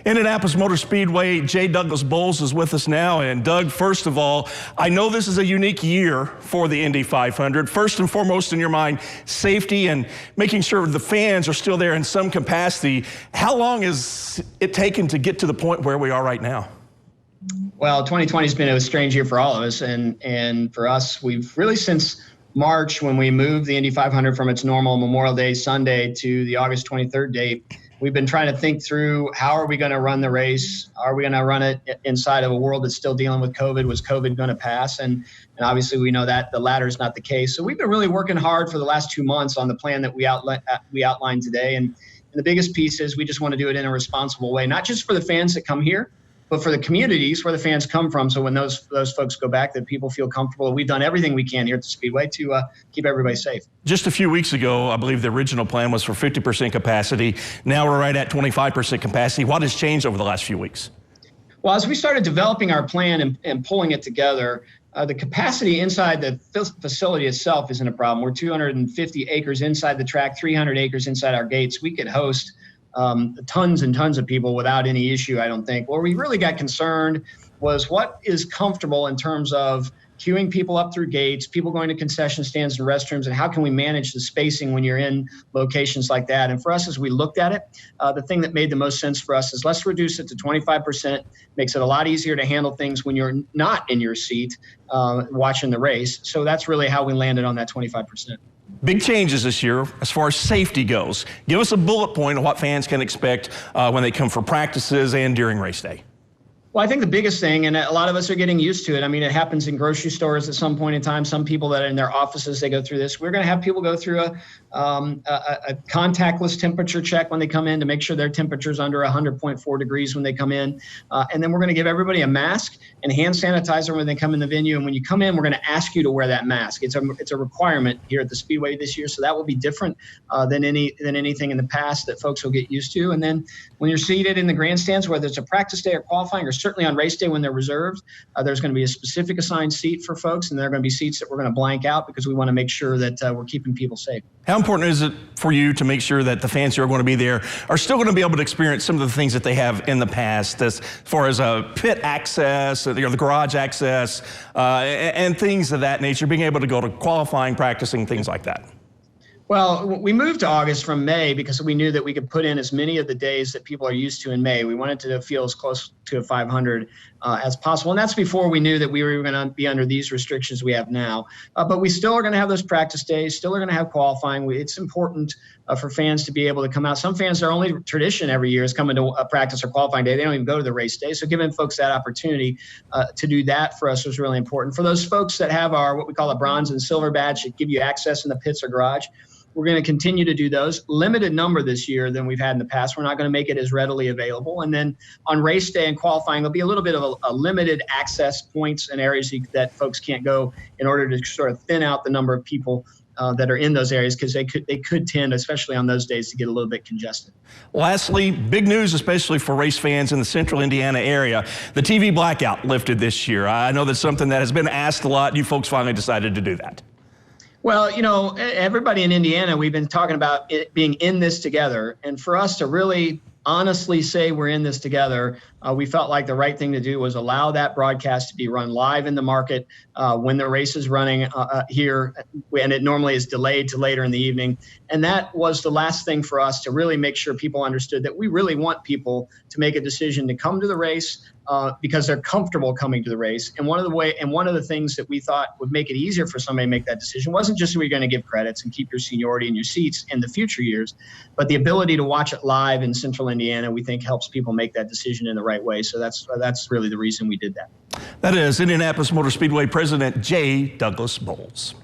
Indianapolis Motor Speedway, J. Douglas Boles is with us now. And Doug, first of all, I know this is a unique year for the Indy 500. First and foremost in your mind, safety and making sure the fans are still there in some capacity. How long has it taken to get to the point where we are right now? Well, 2020 has been a strange year for all of us. And for us, we've really since March, when we moved the Indy 500 from its normal Memorial Day Sunday to the August 23rd date, we've been trying to think through how are we going to run the race? Are we going to run it inside of a world that's still dealing with COVID? Was COVID going to pass? And obviously we know that the latter is not the case. So we've been really working hard for the last 2 months on the plan that we outlined today. And the biggest piece is we just want to do it in a responsible way, not just for the fans that come here, but for the communities where the fans come from. So when those folks go back, that people feel comfortable. We've done everything we can here at the Speedway to keep everybody safe. Just a few weeks ago, I believe the original plan was for 50% capacity. Now we're right at 25% capacity. What has changed over the last few weeks? Well, as we started developing our plan and pulling it together, the capacity inside the facility itself isn't a problem. We're 250 acres inside the track, 300 acres inside our gates. We could host tons and tons of people without any issue, I don't think. Where we really got concerned was what is comfortable in terms of queuing people up through gates, people going to concession stands and restrooms, and how can we manage the spacing when you're in locations like that. And for us, as we looked at it, the thing that made the most sense for us is let's reduce it to 25%. Makes it a lot easier to handle things when you're not in your seat watching the race. So that's really how we landed on that 25%. Big changes this year as far as safety goes. Give us a bullet point of what fans can expect when they come for practices and during race day. Well, I think the biggest thing, and a lot of us are getting used to it. I mean, it happens in grocery stores at some point in time. Some people that are in their offices, they go through this. We're going to have people go through a contactless temperature check when they come in to make sure their temperature's under 100.4 degrees when they come in. And then we're going to give everybody a mask and hand sanitizer when they come in the venue. And when you come in, we're going to ask you to wear that mask. It's a requirement here at the Speedway this year. So that will be different than anything in the past that folks will get used to. And then when you're seated in the grandstands, whether it's a practice day or qualifying, or certainly on race day when they're reserved, there's going to be a specific assigned seat for folks, and there are going to be seats that we're going to blank out because we want to make sure that we're keeping people safe. How important is it for you to make sure that the fans who are going to be there are still going to be able to experience some of the things that they have in the past, as far as pit access, the garage access, and things of that nature, being able to go to qualifying, practicing, things like that? Well, we moved to August from May because we knew that we could put in as many of the days that people are used to in May. We wanted to feel as close to a 500 as possible. And that's before we knew that we were going to be under these restrictions we have now. But we still are going to have those practice days, still are going to have qualifying. It's important for fans to be able to come out. Some fans, their only tradition every year is coming to a practice or qualifying day. They don't even go to the race day. So giving folks that opportunity to do that for us was really important. For those folks that have our what we call a bronze and silver badge that give you access in the pits or garage, we're going to continue to do those. Limited number this year than we've had in the past. We're not going to make it as readily available. And then on race day and qualifying, there'll be a little bit of a limited access points and areas that folks can't go in order to sort of thin out the number of people that are in those areas, because they could tend, especially on those days, to get a little bit congested. Lastly, big news, especially for race fans in the central Indiana area. The TV blackout lifted this year. I know that's something that has been asked a lot. You folks finally decided to do that. Well, you know, everybody in Indiana, we've been talking about it being in this together. And for us to really honestly say we're in this together, we felt like the right thing to do was allow that broadcast to be run live in the market when the race is running here, and it normally is delayed to later in the evening. And that was the last thing for us to really make sure people understood that we really want people to make a decision to come to the race because they're comfortable coming to the race. And one of the things that we thought would make it easier for somebody to make that decision wasn't just that we're going to give credits and keep your seniority in your seats in the future years, but the ability to watch it live in central Indiana, we think helps people make that decision in the right way. So that's really the reason we did that. That is Indianapolis Motor Speedway President J. Douglas Boles.